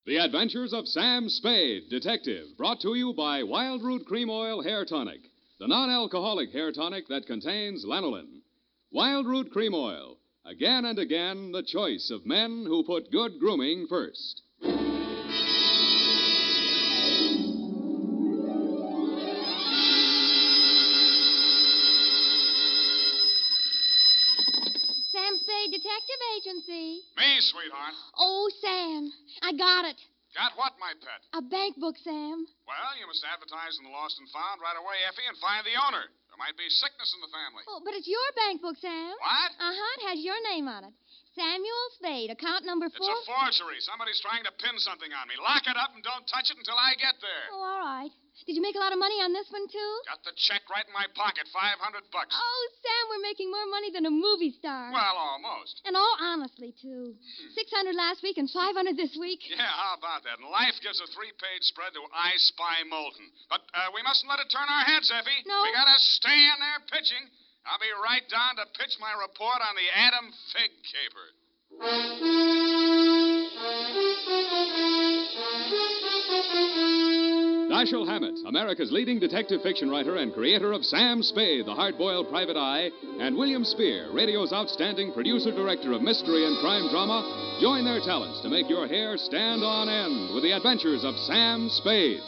The Adventures of Sam Spade, Detective, brought to you by Wild Root Cream Oil Hair Tonic, the non-alcoholic hair tonic that contains lanolin. Wild Root Cream Oil, again and again the choice of men who put good grooming first. Sam Spade Detective Agency. Me, sweetheart. Oh, Sam, I got it. Got what, my pet? A bank book, Sam. Well, you must advertise in the Lost and Found right away, Effie, and find the owner. There might be sickness in the family. Oh, but it's your bank book, Sam. What? Uh-huh, it has your name on it. Samuel Spade, account number 4. It's a forgery. Somebody's trying to pin something on me. Lock it up and don't touch it until I get there. Oh, all right. Did you make a lot of money on this one, too? Got the check right in my pocket, $500. Oh, Sam, we're making more money than a movie star. Well, almost. And all honestly, too. 600 last week and 500 this week. Yeah, how about that? And life gives a 3-page spread to I Spy Moulton. But we mustn't let it turn our heads, Effie. No. We gotta stay in there pitching. I'll be right down to pitch my report on the Adam Figg caper. Dashiell Hammett, America's leading detective fiction writer and creator of Sam Spade, the hard-boiled private eye, and William Spier, radio's outstanding producer-director of mystery and crime drama, join their talents to make your hair stand on end with the Adventures of Sam Spade.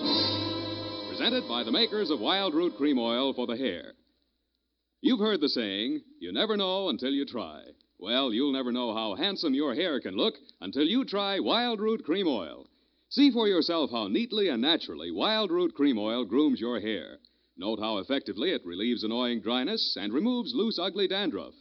Presented by the makers of Wild Root Cream Oil for the hair. You've heard the saying, you never know until you try. Well, you'll never know how handsome your hair can look until you try Wild Root Cream Oil. See for yourself how neatly and naturally Wild Root Cream Oil grooms your hair. Note how effectively it relieves annoying dryness and removes loose, ugly dandruff.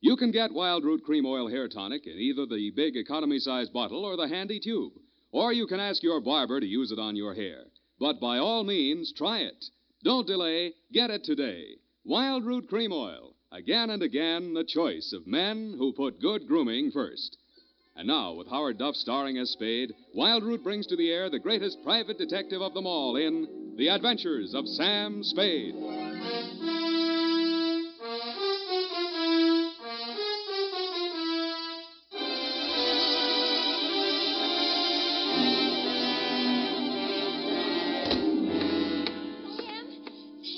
You can get Wild Root Cream Oil Hair Tonic in either the big economy-size bottle or the handy tube. Or you can ask your barber to use it on your hair. But by all means, try it. Don't delay. Get it today. Wild Root Cream Oil. Again and again, the choice of men who put good grooming first. And now, with Howard Duff starring as Spade, Wild Root brings to the air the greatest private detective of them all in The Adventures of Sam Spade. Sam,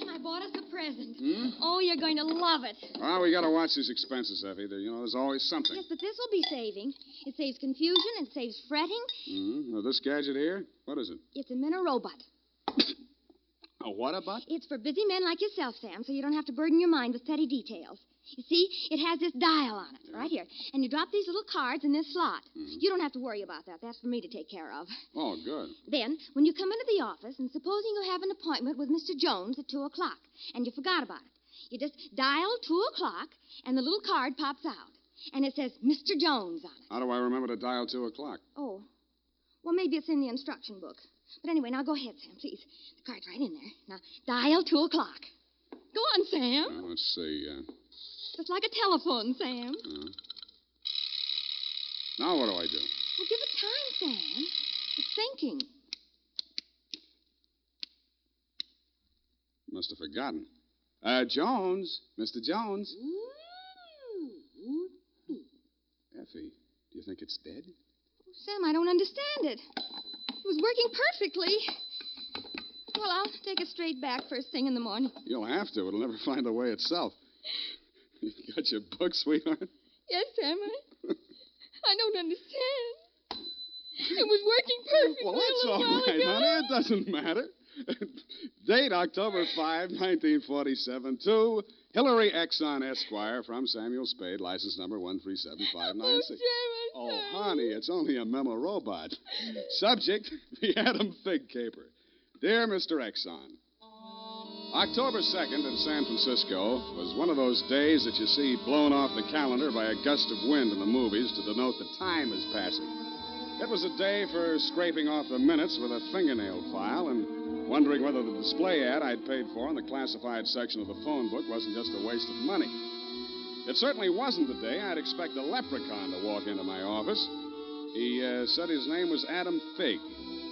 I bought us a present. Oh, you're going to love it. Well, we gotta watch these expenses, Effie. There's always something. Yes, but this will be saving. It saves confusion, it saves fretting. Now, this gadget here, what is it? It's a minute robot. A what-a-butt? It's for busy men like yourself, Sam, so you don't have to burden your mind with petty details. You see, it has this dial on it, right here. And you drop these little cards in this slot. You don't have to worry about that. That's for me to take care of. Oh, good. Then, when you come into the office, and supposing you have an appointment with Mr. Jones at 2 o'clock, and you forgot about it, you just dial 2 o'clock, and the little card pops out. And it says Mr. Jones on it. How do I remember to dial 2 o'clock? Oh. Well, maybe it's in the instruction book. But anyway, now go ahead, Sam, please. The card's right in there. Now, dial 2 o'clock. Go on, Sam. Let's see. Just like a telephone, Sam. Now what do I do? Well, give it time, Sam. It's thinking. Must have forgotten. Jones. Mr. Jones. Effie, do you think it's dead? Oh, Sam, I don't understand it. It was working perfectly. Well, I'll take it straight back first thing in the morning. You'll have to. It'll never find the way itself. You got your book, sweetheart? Yes, Sam, I don't understand. It was working perfectly. Well, that's all right, honey. It doesn't matter. Date October 5, 1947, to Hillary Exxon Esquire from Samuel Spade, license number 137596. Oh, honey, it's only a memo robot. Subject, the Adam Figg caper. Dear Mr. Exxon, October 2nd in San Francisco was one of those days that you see blown off the calendar by a gust of wind in the movies to denote the time is passing. It was a day for scraping off the minutes with a fingernail file and wondering whether the display ad I'd paid for in the classified section of the phone book wasn't just a waste of money. It certainly wasn't the day I'd expect a leprechaun to walk into my office. He said his name was Adam Figg.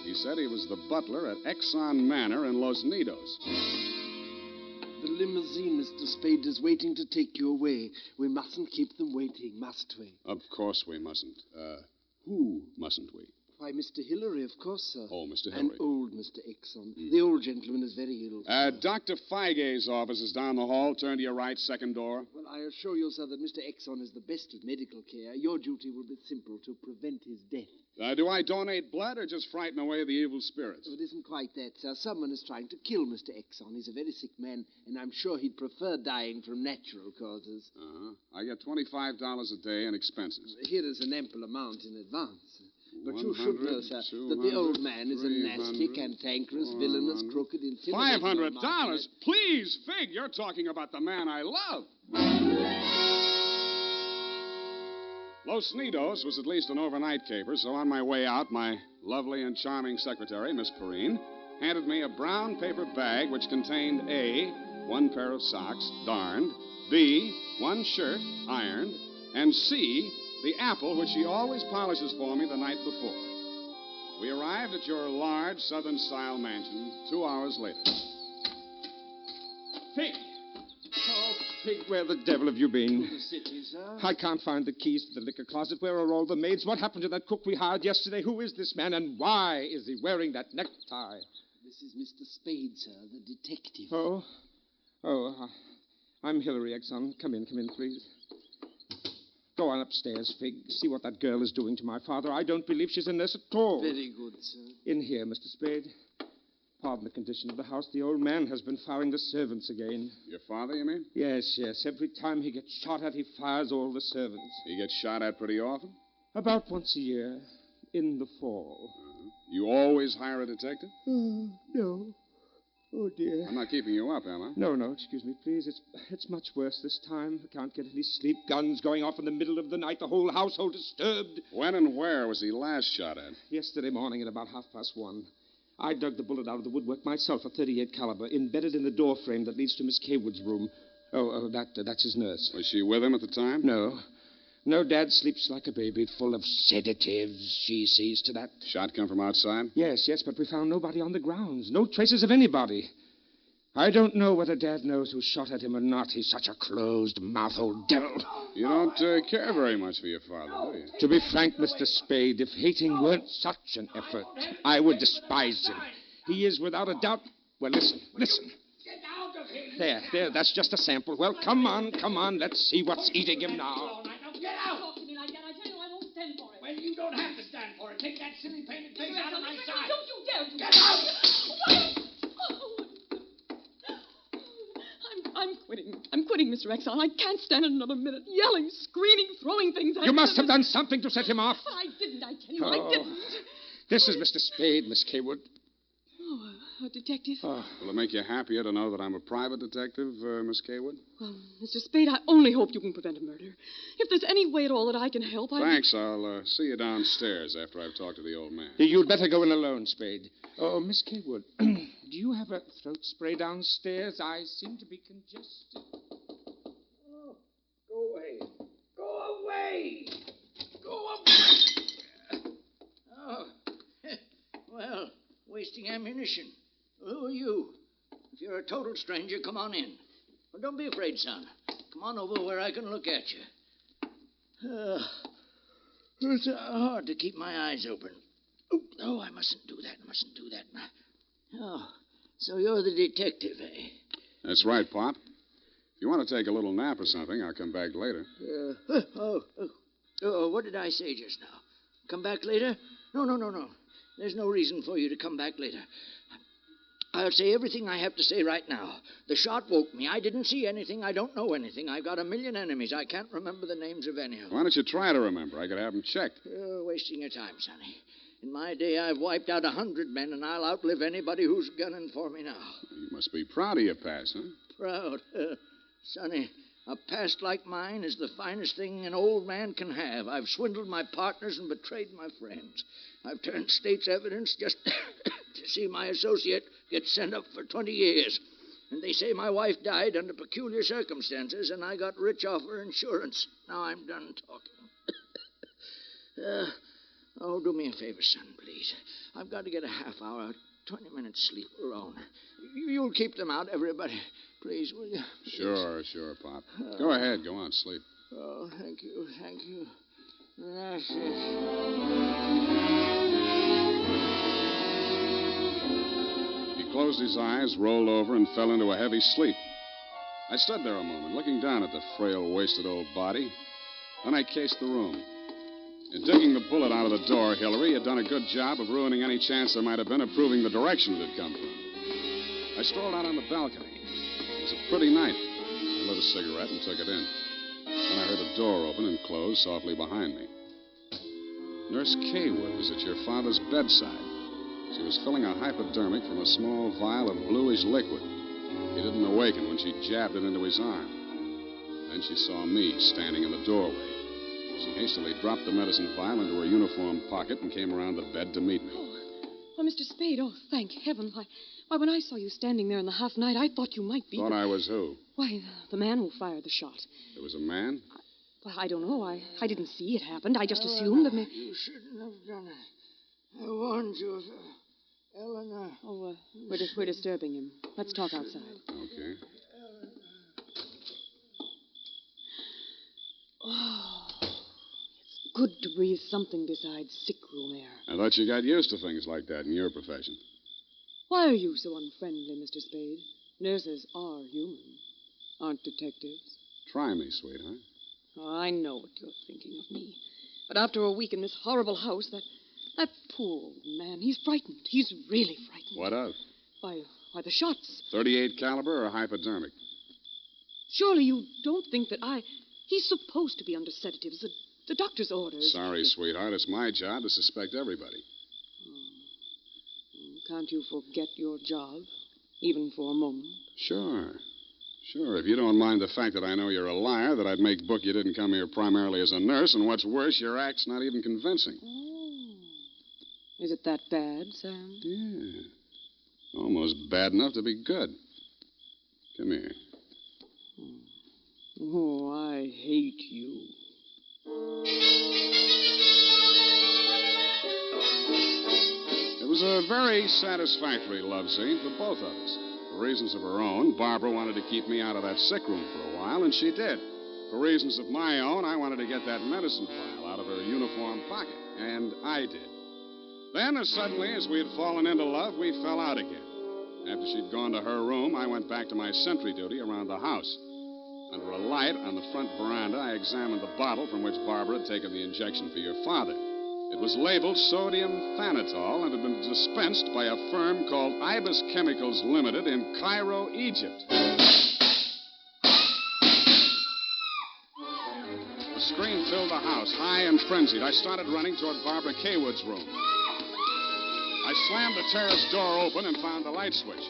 He said he was the butler at Exxon Manor in Los Nidos. The limousine, Mr. Spade, is waiting to take you away. We mustn't keep them waiting, must we? Of course we mustn't. Who mustn't we? Why, Mr. Hillary, of course, sir. Oh, Mr. And Hillary. old Mr. Exon. The old gentleman is very ill. Dr. Feig's office is down the hall. Turn to your right, second door. Well, I assure you, sir, that Mr. Exon is the best of medical care. Your duty will be simple, to prevent his death. Do I donate blood or just frighten away the evil spirits? Oh, it isn't quite that, sir. Someone is trying to kill Mr. Exon. He's a very sick man, and I'm sure he'd prefer dying from natural causes. I get $25 a day in expenses. Here is an ample amount in advance. But you should know, sir, that the old man is a nasty, cantankerous, villainous, crooked, intimidating... $500? Please, Figg, you're talking about the man I love. Los Nidos was at least an overnight caper, so on my way out, my lovely and charming secretary, Miss Perrine, handed me a brown paper bag which contained A, one pair of socks, darned, B, one shirt, ironed, and C, the apple which she always polishes for me the night before. We arrived at your large Southern-style mansion 2 hours later. Figg! Oh, Figg, where the devil have you been? To the city, sir. I can't find the keys to the liquor closet. Where are all the maids? What happened to that cook we hired yesterday? Who is this man, and why is he wearing that necktie? This is Mr. Spade, sir, the detective. I'm Hillary Exon. Come in, please. Go on upstairs, Figg. See what that girl is doing to my father. I don't believe she's a nurse at all. Very good, sir. In here, Mr. Spade. Pardon the condition of the house. The old man has been firing the servants again. Your father, you mean? Yes. Every time he gets shot at, he fires all the servants. He gets shot at pretty often? About once a year, in the fall. You always hire a detective? No. Oh, dear. I'm not keeping you up, am I? No, excuse me, please. It's much worse this time. I can't get any sleep. Guns going off in the middle of the night. The whole household disturbed. When and where was he last shot at? Yesterday morning at about 1:30. I dug the bullet out of the woodwork myself, a .38 caliber, embedded in the door frame that leads to Miss Kaywood's room. That's his nurse. Was she with him at the time? No, Dad sleeps like a baby, full of sedatives. She sees to that. Shot come from outside? Yes, but we found nobody on the grounds. No traces of anybody. I don't know whether Dad knows who shot at him or not. He's such a closed-mouthed old devil. You don't care very much for your father, do you? To be frank, Mr. Spade, if hating weren't such an effort, I would despise him. He is, without a doubt... Well, listen. Get out of here! There, that's just a sample. Well, come on, let's see what's eating him now. All right, now get out! Talk to me like that. I tell you, I won't stand for it. Well, you don't have to stand for it. Take that silly painted face out of my sight. Don't you dare to. Get out! I'm quitting. I'm quitting, Mr. Exon. I can't stand it another minute. Yelling, screaming, throwing things at You must have done something to set him off. But I didn't, I tell you. I didn't. This is Mr. Spade, Miss Kaywood. Oh, a detective? Will it make you happier to know that I'm a private detective, Miss Kaywood? Well, Mr. Spade, I only hope you can prevent a murder. If there's any way at all that I can help, Thanks. I'll see you downstairs after I've talked to the old man. You'd better go in alone, Spade. Oh, Miss Kaywood, do you have a throat spray downstairs? I seem to be congested. Oh, go away. Go away! Go away! Oh, well, wasting ammunition. Who are you? If you're a total stranger, come on in. Well, don't be afraid, son. Come on over where I can look at you. It's hard to keep my eyes open. Oh, I mustn't do that. Oh, so you're the detective, eh? That's right, Pop. If you want to take a little nap or something, I'll come back later. What did I say just now? Come back later? No. There's no reason for you to come back later. I'll say everything I have to say right now. The shot woke me. I didn't see anything. I don't know anything. I've got a million enemies. I can't remember the names of any of them. Why don't you try to remember? I could have them checked. You're wasting your time, Sonny. In my day, I've wiped out 100 men, and I'll outlive anybody who's gunning for me now. You must be proud of your past, huh? Proud? Sonny, a past like mine is the finest thing an old man can have. I've swindled my partners and betrayed my friends. I've turned state's evidence just to see my associate get sent up for 20 years. And they say my wife died under peculiar circumstances, and I got rich off her insurance. Now I'm done talking. Do me a favor, son, please. I've got to get a half hour, 20 minutes sleep alone. You'll keep them out, everybody. Please, will you? Sure, Pop. Go ahead. Go on, sleep. Oh, thank you. Gracias. closed his eyes, rolled over, and fell into a heavy sleep. I stood there a moment, looking down at the frail, wasted old body. Then I cased the room. In digging the bullet out of the door, Hillary had done a good job of ruining any chance there might have been of proving the direction it had come from. I strolled out on the balcony. It was a pretty night. I lit a cigarette and took it in. Then I heard a door open and close softly behind me. Nurse Kaywood was at your father's bedside. She was filling a hypodermic from a small vial of bluish liquid. He didn't awaken when she jabbed it into his arm. Then she saw me standing in the doorway. She hastily dropped the medicine vial into her uniform pocket and came around the bed to meet me. Oh, Mr. Spade, oh, thank heaven. Why, when I saw you standing there in the half-night, I thought you might be... Thought I was who? Why, the man who fired the shot. There was a man? Well, I don't know. I didn't see it happened. I just assumed that... You shouldn't have done it. I warned you, Eleanor. Oh, we're disturbing him. Let's talk outside. Okay. Oh, it's good to breathe something besides sick room air. I thought you got used to things like that in your profession. Why are you so unfriendly, Mr. Spade? Nurses are human, aren't detectives? Try me, sweetheart. Oh, I know what you're thinking of me. But after a week in this horrible house, that poor old man, he's frightened. He's really frightened. What of? By the shots. 38 caliber or hypodermic? Surely you don't think that He's supposed to be under sedatives. The doctor's orders. Sorry, sweetheart. It's my job to suspect everybody. Can't you forget your job, even for a moment? Sure. If you don't mind the fact that I know you're a liar, that I'd make book you didn't come here primarily as a nurse, and what's worse, your act's not even convincing. Oh. Is it that bad, Sam? Yeah. Almost bad enough to be good. Come here. Oh, I hate you. It was a very satisfactory love scene for both of us. For reasons of her own, Barbara wanted to keep me out of that sick room for a while, and she did. For reasons of my own, I wanted to get that medicine vial out of her uniform pocket, and I did. Then, as suddenly as we had fallen into love, we fell out again. After she'd gone to her room, I went back to my sentry duty around the house. Under a light on the front veranda, I examined the bottle from which Barbara had taken the injection for your father. It was labeled sodium thanatol and had been dispensed by a firm called Ibis Chemicals Limited in Cairo, Egypt. The scream filled the house, high and frenzied. I started running toward Barbara Kaywood's room. I slammed the terrace door open and found the light switch.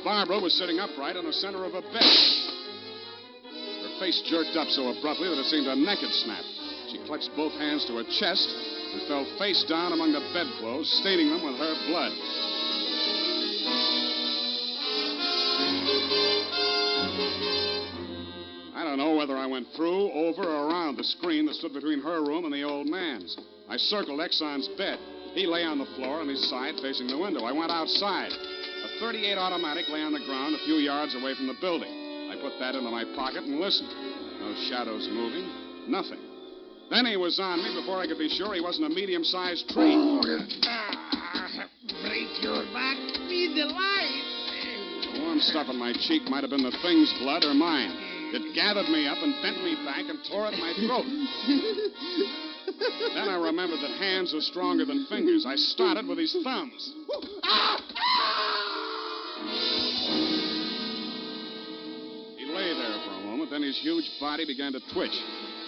Barbara was sitting upright in the center of a bed. Her face jerked up so abruptly that it seemed her neck had snapped. She clutched both hands to her chest and fell face down among the bedclothes, staining them with her blood. I don't know whether I went through, over, or around the screen that stood between her room and the old man's. I circled Exxon's bed. He lay on the floor on his side facing the window. I went outside. A .38 automatic lay on the ground a few yards away from the building. I put that into my pocket and listened. No shadows moving. Nothing. Then he was on me before I could be sure he wasn't a medium-sized tree. Break your back. Be the light. The warm stuff in my cheek might have been the thing's blood or mine. It gathered me up and bent me back and tore at my throat. Then I remembered that hands are stronger than fingers. I started with his thumbs. He lay there for a moment, then his huge body began to twitch.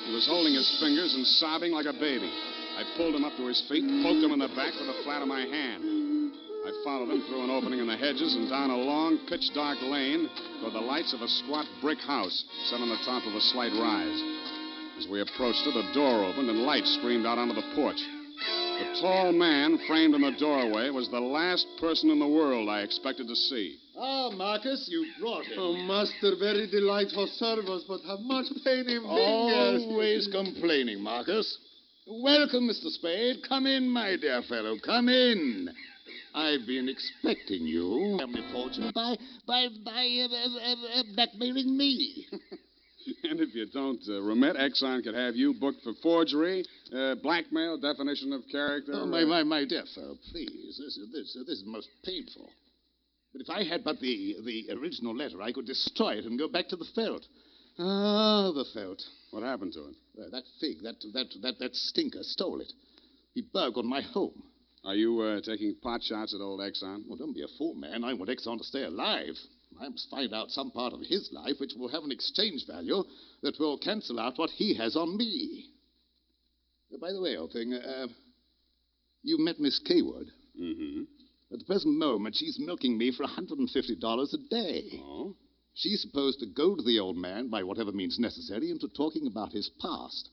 He was holding his fingers and sobbing like a baby. I pulled him up to his feet, poked him in the back with the flat of my hand. I followed him through an opening in the hedges and down a long, pitch-dark lane toward the lights of a squat brick house set on the top of a slight rise. As we approached it, a door opened and light streamed out onto the porch. The tall man framed in the doorway was the last person in the world I expected to see. Ah, Marcus, you brought him. Oh, master, very delightful service, but have much pain in fingers. Always complaining, Marcus. Welcome, Mr. Spade. Come in, my dear fellow. Come in. I've been expecting you. Family fortune by blackmailing me. And if you don't remit, Exxon could have you booked for forgery, blackmail, definition of character. Oh, my dear fellow, please. This is most painful. But if I had but the original letter, I could destroy it and go back to the felt. Ah, the felt. What happened to it? That Figg, that stinker stole it. He burgled my home. Are you taking pot shots at old Exxon? Well, don't be a fool, man. I want Exxon to stay alive. I must find out some part of his life which will have an exchange value that will cancel out what he has on me. By the way, old thing, you met Miss Kaywood. Mm-hmm. At the present moment, she's milking me for $150 a day. Oh? She's supposed to goad the old man, by whatever means necessary, into talking about his past.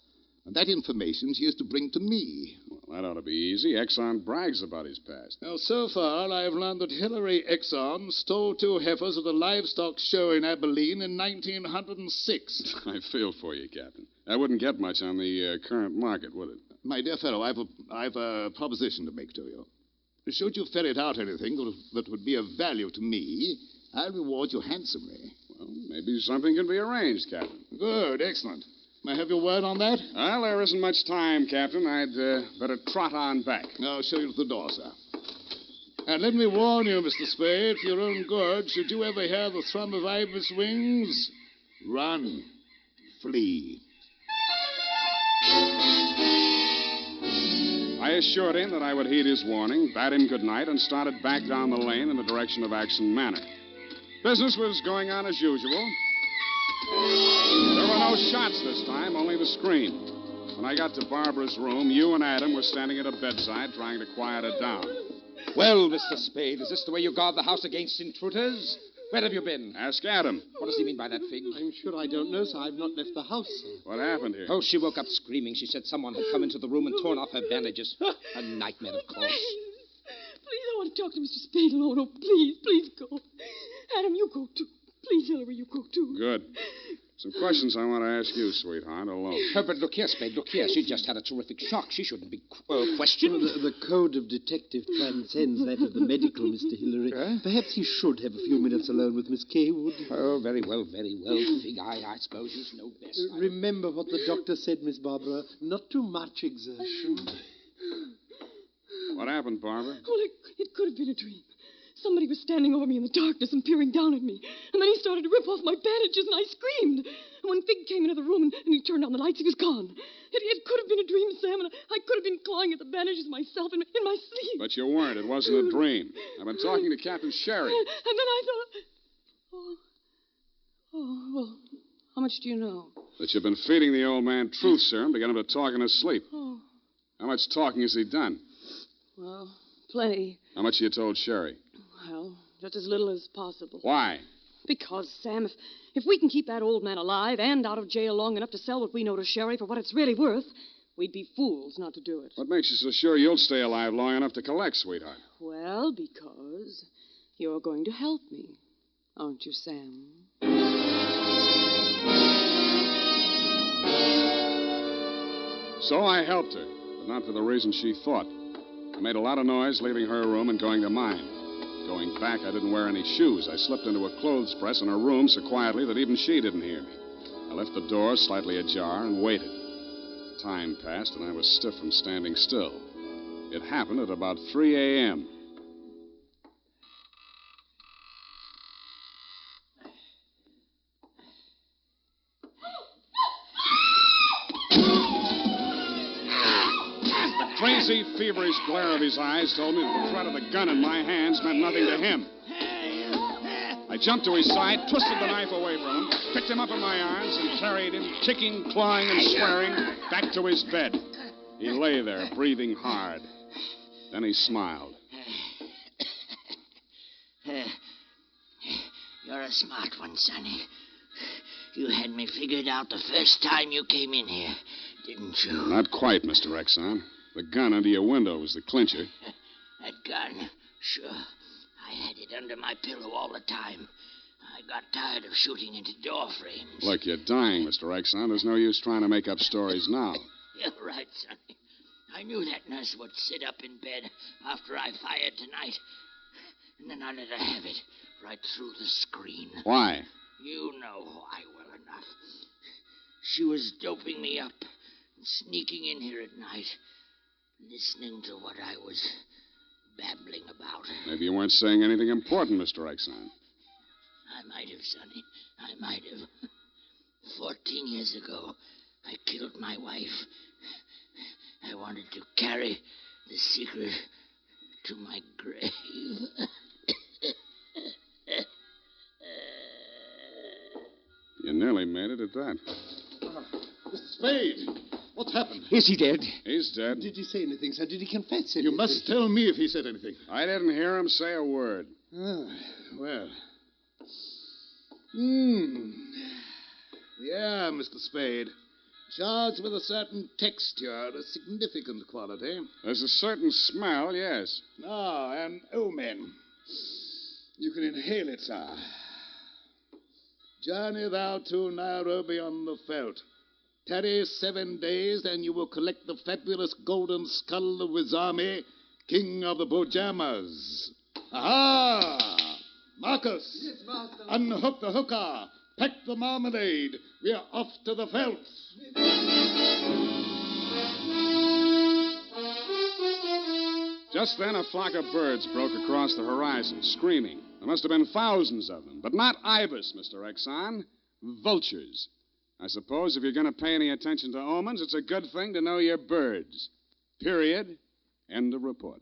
And that information she is to bring to me. Well, that ought to be easy. Exxon brags about his past. Now, so far, I've learned that Hilary Exxon stole 2 heifers at a livestock show in Abilene in 1906. I feel for you, Captain. That wouldn't get much on the current market, would it? My dear fellow, I've a proposition to make to you. Should you ferret out anything that would be of value to me, I'll reward you handsomely. Well, maybe something can be arranged, Captain. Good, excellent. May I have your word on that? Well, there isn't much time, Captain. I'd better trot on back. I'll show you to the door, sir. And let me warn you, Mr. Spade, for your own good, should you ever hear the thrum of Ibis wings, run, flee. I assured him that I would heed his warning, bade him good night, and started back down the lane in the direction of Action Manor. Business was going on as usual. There were no shots this time, only the scream. When I got to Barbara's room, you and Adam were standing at her bedside trying to quiet her down. Well, Mr. Spade, is this the way you guard the house against intruders? Where have you been? Ask Adam. What does he mean by that, Figg? I'm sure I don't know, sir. I've not left the house, sir. What happened here? Oh, she woke up screaming. She said someone had come into the room and torn off her bandages. A nightmare, of course. Please, I want to talk to Mr. Spade alone. Oh, please go. Adam, you go too. Please, Hillary, you go too. Good. Some questions I want to ask you, sweetheart, alone. Oh, but look here, Spade, look here. She just had a terrific shock. She shouldn't be questioned. The code of detective transcends that of the medical, Mr. Hillary. Perhaps he should have a few minutes alone with Miss Kaywood. Oh, very well, Figg. I suppose you know best. Remember what the doctor said, Miss Barbara. Not too much exertion. What happened, Barbara? Well, it could have been a dream. Somebody was standing over me in the darkness and peering down at me. And then he started to rip off my bandages, and I screamed. And when Figg came into the room and he turned on the lights, he was gone. It could have been a dream, Sam, and I could have been clawing at the bandages myself in my sleep. But you weren't. It wasn't a dream. I've been talking to Captain Sherry. And then I thought... well, how much do you know? That you've been feeding the old man truth serum to get him to talk in his sleep. Oh, How much talking has he done? well, plenty. How much you told Sherry? Well, just as little as possible. Why? Because, Sam, if we can keep that old man alive and out of jail long enough to sell what we know to Sherry for what it's really worth, we'd be fools not to do it. What makes you so sure you'll stay alive long enough to collect, sweetheart? Well, because you're going to help me, aren't you, Sam? So I helped her, but not for the reason she thought. I made a lot of noise leaving her room and going to mine. Going back, I didn't wear any shoes. I slipped into a clothes press in her room so quietly that even she didn't hear me. I left the door slightly ajar and waited. Time passed, and I was stiff from standing still. It happened at about 3 a.m. The crazy, feverish glare of his eyes told me that the threat of the gun in my hands meant nothing to him. I jumped to his side, twisted the knife away from him, picked him up in my arms, and carried him, kicking, clawing, and swearing, back to his bed. He lay there, breathing hard. Then he smiled. You're a smart one, Sonny. You had me figured out the first time you came in here, didn't you? Not quite, Mr. Exxon. The gun under your window was the clincher. That gun? Sure. I had it under my pillow all the time. I got tired of shooting into door frames. Look, you're dying, Mr. Exxon. There's no use trying to make up stories now. You're right, Sonny. I knew that nurse would sit up in bed after I fired tonight. And then I let her have it right through the screen. Why? You know why well enough. She was doping me up and sneaking in here at night, listening to what I was babbling about. Maybe you weren't saying anything important, Mr. Exxon. I might have, Sonny. I might have. 14 years ago, I killed my wife. I wanted to carry the secret to my grave. You nearly made it at that. Mr. Spade, what's happened? Is he dead? He's dead. Did he say anything, sir? Did he confess anything? You must tell me if he said anything. I didn't hear him say a word. Ah, well. Yeah, Mr. Spade. Charged with a certain texture, a significant quality. There's a certain smell, yes. Ah, an omen. You can inhale it, sir. Journey thou to Nairobi on the veldt. Tarry 7 days, and you will collect the fabulous golden skull of Wizami, king of the Bojamas. Aha! Marcus! Yes, master. Unhook the hookah. Pack the marmalade. We are off to the veldt. Just then, a flock of birds broke across the horizon, screaming. There must have been thousands of them, but not ibis, Mr. Exxon. Vultures. I suppose if you're going to pay any attention to omens, it's a good thing to know your birds. Period. End of report.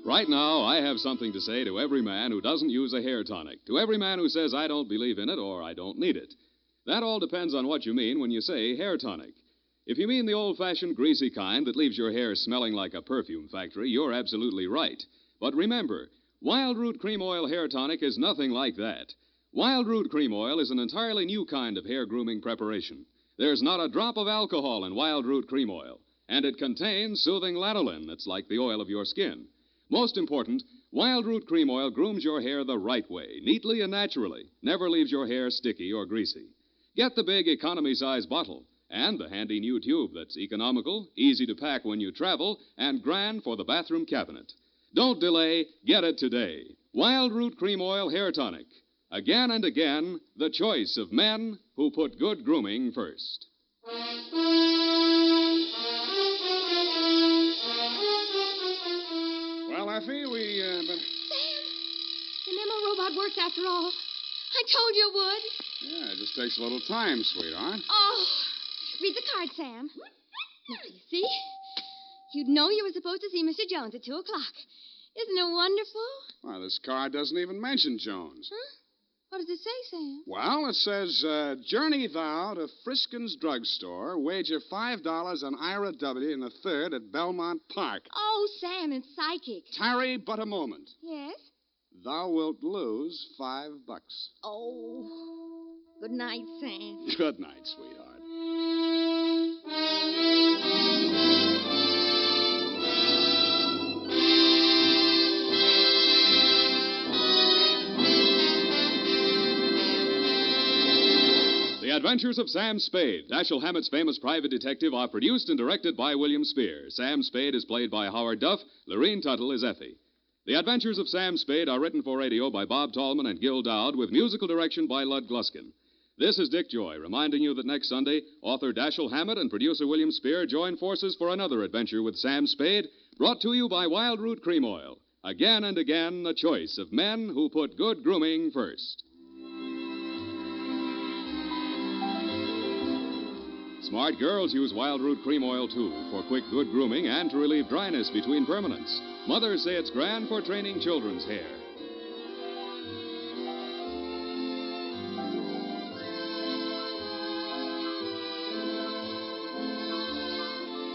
Right now, I have something to say to every man who doesn't use a hair tonic, to every man who says I don't believe in it or I don't need it. That all depends on what you mean when you say hair tonic. If you mean the old-fashioned greasy kind that leaves your hair smelling like a perfume factory, you're absolutely right. But remember, Wild Root Cream Oil Hair Tonic is nothing like that. Wild Root Cream Oil is an entirely new kind of hair grooming preparation. There's not a drop of alcohol in Wild Root Cream Oil, and it contains soothing lanolin that's like the oil of your skin. Most important, Wild Root Cream Oil grooms your hair the right way, neatly and naturally, never leaves your hair sticky or greasy. Get the big economy-size bottle and the handy new tube that's economical, easy to pack when you travel, and grand for the bathroom cabinet. Don't delay, get it today. Wild Root Cream Oil Hair Tonic. Again and again, the choice of men who put good grooming first. Well, Effie, Sam, the memo robot works after all. I told you it would. Yeah, it just takes a little time, sweetheart. Oh, read the card, Sam. Now, you see? You'd know you were supposed to see Mr. Jones at 2 o'clock. Isn't it wonderful? Well, this card doesn't even mention Jones. Huh? What does it say, Sam? Well, it says, journey thou to Friskin's drugstore, wager $5 on Ira W. in the 3rd at Belmont Park. Oh, Sam, it's psychic. Tarry but a moment. Yes? Thou wilt lose $5. Oh. Good night, Sam. Good night, sweetheart. The Adventures of Sam Spade, Dashiell Hammett's famous private detective, are produced and directed by William Spier. Sam Spade is played by Howard Duff. Lurene Tuttle is Effie. The Adventures of Sam Spade are written for radio by Bob Tallman and Gil Dowd with musical direction by Lud Gluskin. This is Dick Joy reminding you that next Sunday, author Dashiell Hammett and producer William Spier join forces for another adventure with Sam Spade, brought to you by Wild Root Cream Oil. Again and again, a choice of men who put good grooming first. Smart girls use Wild Root Cream Oil, too, for quick, good grooming and to relieve dryness between permanents. Mothers say it's grand for training children's hair.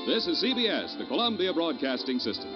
This is CBS, the Columbia Broadcasting System.